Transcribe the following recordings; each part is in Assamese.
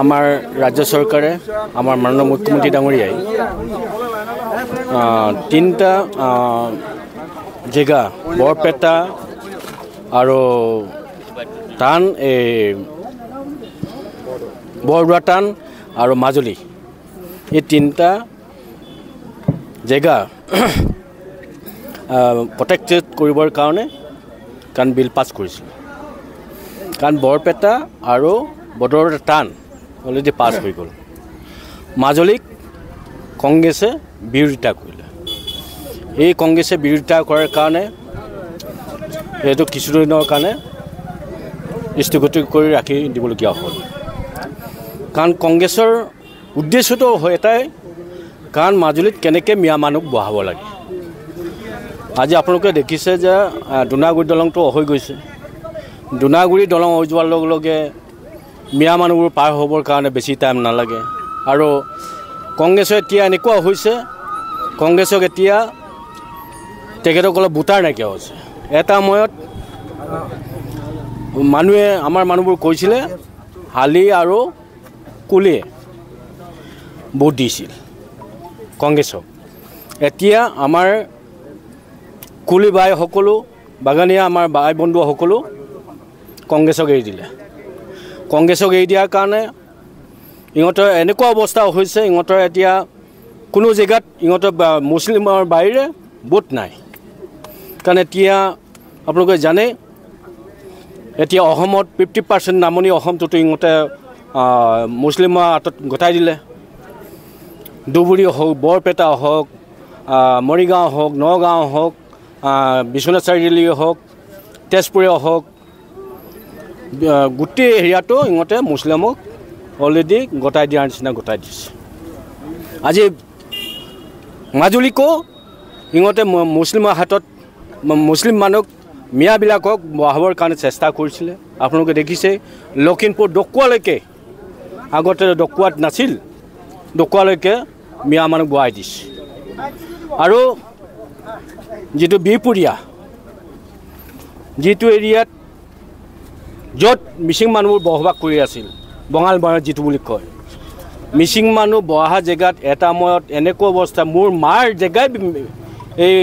আমাৰ ৰাজ্য চৰকাৰে আমাৰ মাননীয় মুখ্যমন্ত্ৰী ডাঙৰীয়াই তিনিটা জেগা বৰপেটা আৰু টান বৰদোৱা টান আৰু মাজুলী এই তিনিটা জেগা প্ৰটেক্টেড কৰিবৰ কাৰণে কাৰণ বিল পাছ কৰিছিল কাৰণ বৰপেটা আৰু বৰদোৱা টান অলৰেডি পাছ হৈ গ'ল মাজুলীক কংগ্ৰেছে বিৰোধিতা কৰিলে এই কংগ্ৰেছে বিৰোধিতা কৰাৰ কাৰণে এইটো কিছুদিনৰ কাৰণে স্থগিত কৰি ৰাখি দিবলগীয়া হ'ল কাৰণ কংগ্ৰেছৰ উদ্দেশ্যটো এটাই কাৰণ মাজুলীত কেনেকৈ মিয়া মানুহ বহাব লাগে আজি আপোনালোকে দেখিছে যে দুনাগুৰি দলংটো হৈ গৈছে দুনাগুৰি দলং হৈ যোৱাৰ লগে লগে মিয়া মানুহবোৰ পাৰ হ'বৰ কাৰণে বেছি টাইম নালাগে আৰু কংগ্ৰেছে এতিয়া এনেকুৱা হৈছে কংগ্ৰেছক এতিয়া তেখেতসকলৰ ভোটাৰ নাইকিয়া হৈছে এটা সময়ত মানুহে আমাৰ মানুহবোৰ কৈছিলে হালি আৰু কুলিয়ে ভোট দিছিল কংগ্ৰেছক এতিয়া আমাৰ কুলি বাই সকলো বাগানীয়া আমাৰ বাই বন্ধু সকলো কংগ্ৰেছক এৰি দিলে কংগ্ৰেছক এৰি দিয়াৰ কাৰণে ইহঁতৰ এনেকুৱা অৱস্থা হৈছে ইহঁতৰ এতিয়া কোনো জেগাত ইহঁতৰ মুছলিমৰ বাহিৰে ভোট নাই কাৰণ এতিয়া আপোনালোকে জানে এতিয়া অসমত 50% নামনি অসমটোতো ইহঁতে মুছলিমৰ হাতত গতাই দিলে ধুবুৰী হওক বৰপেটা হওক মৰিগাঁও হওক নগাঁও হওক বিশ্বনাথ চাৰিআলি হওক তেজপুৰে হওক গোটেই এৰিয়াটো ইহঁতে মুছলিমক অলৰেডি গতাই দিয়াৰ নিচিনা গতাই দিছে আজি মাজুলীকো ইহঁতে মুছলিমৰ হাতত মুছলিম মানুহক মিয়াবিলাকক বহাবৰ কাৰণে চেষ্টা কৰিছিলে আপোনালোকে দেখিছে লখিমপুৰ ডকুৱালৈকে আগতে ডকুৱাত নাছিল ডকুৱালৈকে মিয়া মানুহ বহাই দিছে আৰু যিটো বিহপুৰীয়া যিটো এৰিয়াত য'ত মিচিং মানুহবোৰ বসবাস কৰি আছিল বঙালমৰা যিটো বুলি কয় মিচিং মানুহ বহা জেগাত এটা সময়ত এনেকুৱা অৱস্থা মোৰ মাৰ জেগাই এই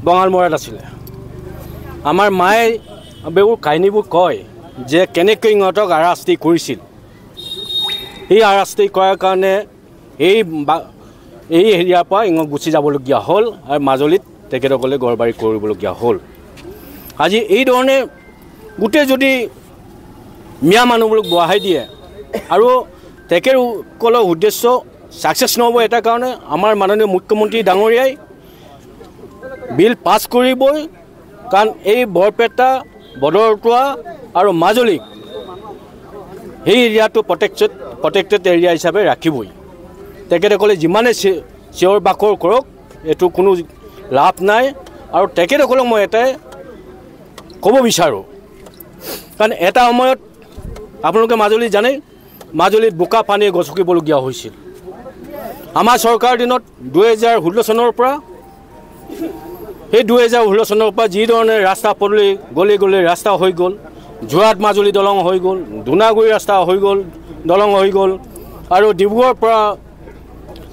বঙালমৰাত আছিলে আমাৰ মায়ে এইবোৰ কাহিনীবোৰ কয় যে কেনেকৈ ইহঁতক আৰাস্তি কৰিছিল এই আৰাস্তি কৰাৰ কাৰণে এই এৰিয়াৰ পৰা ইহঁত গুচি যাবলগীয়া হ'ল আৰু মাজুলীত তেখেতসকলে ঘৰবাৰী কৰিবলগীয়া হ'ল আজি এই ধৰণে গোটেই যদি মিয়া মানুহবোৰক বহাই দিয়ে আৰু তেখেতসকলৰ উদ্দেশ্য ছাকচেছ নহ'ব এটা কাৰণে আমাৰ মাননীয় মুখ্যমন্ত্ৰী ডাঙৰীয়াই বিল পাছ কৰিবই কাৰণ এই বৰপেটা বৰদোৱা আৰু মাজুলীক এই এৰিয়াটো প্ৰটেক্টেড এৰিয়া হিচাপে ৰাখিবই তেখেতসকলে যিমানে চিঞৰ বাখৰ কৰক এইটো কোনো লাভ নাই আৰু তেখেতসকলক মই এটাই ক'ব বিচাৰোঁ কাৰণ এটা সময়ত আপোনালোকে মাজুলী জানে মাজুলীত বোকা পানীয়ে গচকিবলগীয়া হৈছিল আমাৰ চৰকাৰৰ দিনত 2016 চনৰ পৰা সেই 2016 চনৰ পৰা যি ধৰণে ৰাস্তা পদূলি গলি গলি ৰাস্তা হৈ গ'ল যোৰহাট মাজুলী দলং হৈ গ'ল দুনাগুৰি ৰাস্তা হৈ গ'ল দলং হৈ গ'ল আৰু ডিব্ৰুগড়ৰ পৰা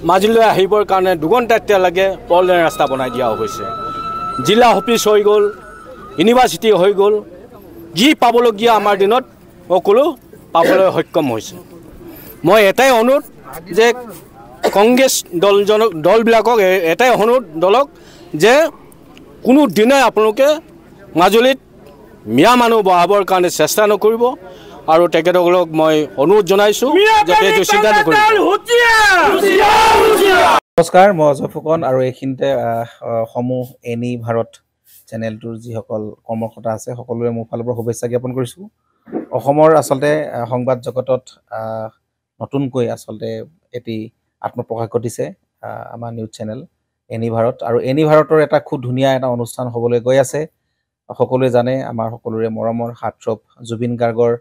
মাজুলীলৈ আহিবৰ কাৰণে দুঘণ্টা এতিয়া লাগে পললেন ৰাস্তা বনাই দিয়া হৈছে জিলা অফিচ হৈ গ'ল ইউনিভাৰ্চিটি হৈ গ'ল যি পাবলগীয়া আমাৰ দিনত সকলো পাবলৈ সক্ষম হৈছে মই এটাই অনুৰোধ যে কংগ্ৰেছ দলবিলাকক এটাই অনুৰোধ দলক যে কোনো দিনাই আপোনালোকে মাজুলীত মিয়া মানুহ বহাবৰ কাৰণে চেষ্টা নকৰিব আৰু তেখেতসকলক মই অনুৰোধ জনাইছোঁ যাতে এইটো চিন্তা নকৰিব নমস্কাৰ মই অজয় ফুকন আৰু এইখিনিতে সমূহ এনি ভাৰত চেনেলটোৰ যিসকল কৰ্মকৰ্তা আছে সকলোৰে মোৰ ফালৰ পৰা শুভেচ্ছা জ্ঞাপন কৰিছোঁ অসমৰ আচলতে সংবাদ জগতত নতুনকৈ আচলতে এটি আত্মপ্ৰকাশ ঘটিছে আমাৰ নিউজ চেনেল এনি ভাৰত আৰু এনি ভাৰতৰ এটা খুব ধুনীয়া এটা অনুষ্ঠান হ'বলৈ গৈ আছে সকলোৱে জানে আমাৰ সকলোৰে মৰমৰ হাৰ্টথ্ৰব জুবিন গাৰ্গৰ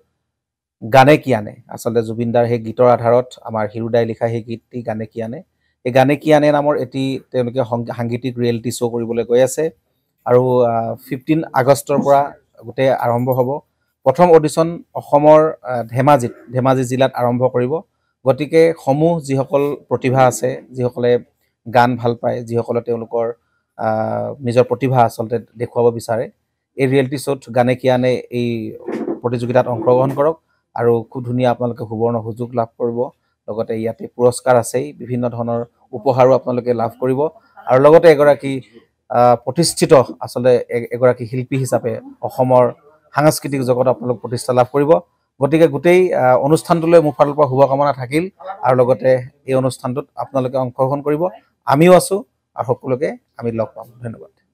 গানে কি আনে আচলতে জুবিনদাৰ সেই গীতৰ আধাৰত আমাৰ হিৰুদাই লিখা সেই গীতটি গানে কি আনে এই গানে কি আনে নামৰ এটি তেওঁলোকে সাংগীতিক ৰিয়েলিটি শ্ব' কৰিবলৈ গৈ আছে আৰু 15 আগষ্টৰ পৰা গোটেই আৰম্ভ হ'ব প্ৰথম অডিশ্যন অসমৰ ধেমাজি জিলাত আৰম্ভ কৰিব গতিকে সমূহ যিসকল প্ৰতিভা আছে যিসকলে গান ভাল পায় যিসকলে তেওঁলোকৰ নিজৰ প্ৰতিভা আচলতে দেখুৱাব বিচাৰে এই ৰিয়েলিটি শ্ব'ত গানে কি আনে এই প্ৰতিযোগিতাত অংশগ্ৰহণ কৰক আৰু খুব ধুনীয়া আপোনালোকে সুবৰ্ণ সুযোগ লাভ কৰিব লগতে ইয়াতে পুৰস্কাৰ আছেই বিভিন্ন ধৰণৰ উপহাৰো আপোনালোকে লাভ কৰিব আৰু লগতে এগৰাকী প্ৰতিষ্ঠিত আচলতে এগৰাকী শিল্পী হিচাপে অসমৰ সাংস্কৃতিক জগত আপোনালোক প্ৰতিষ্ঠা লাভ কৰিব গতিকে গোটেই অনুষ্ঠানটোলৈ মোৰ ফালৰ পৰা শুভকামনা থাকিল আৰু লগতে এই অনুষ্ঠানটোত আপোনালোকে অংশগ্ৰহণ কৰিব আমিও আছো আৰু সকলোকে আমি লগ পাম ধন্যবাদ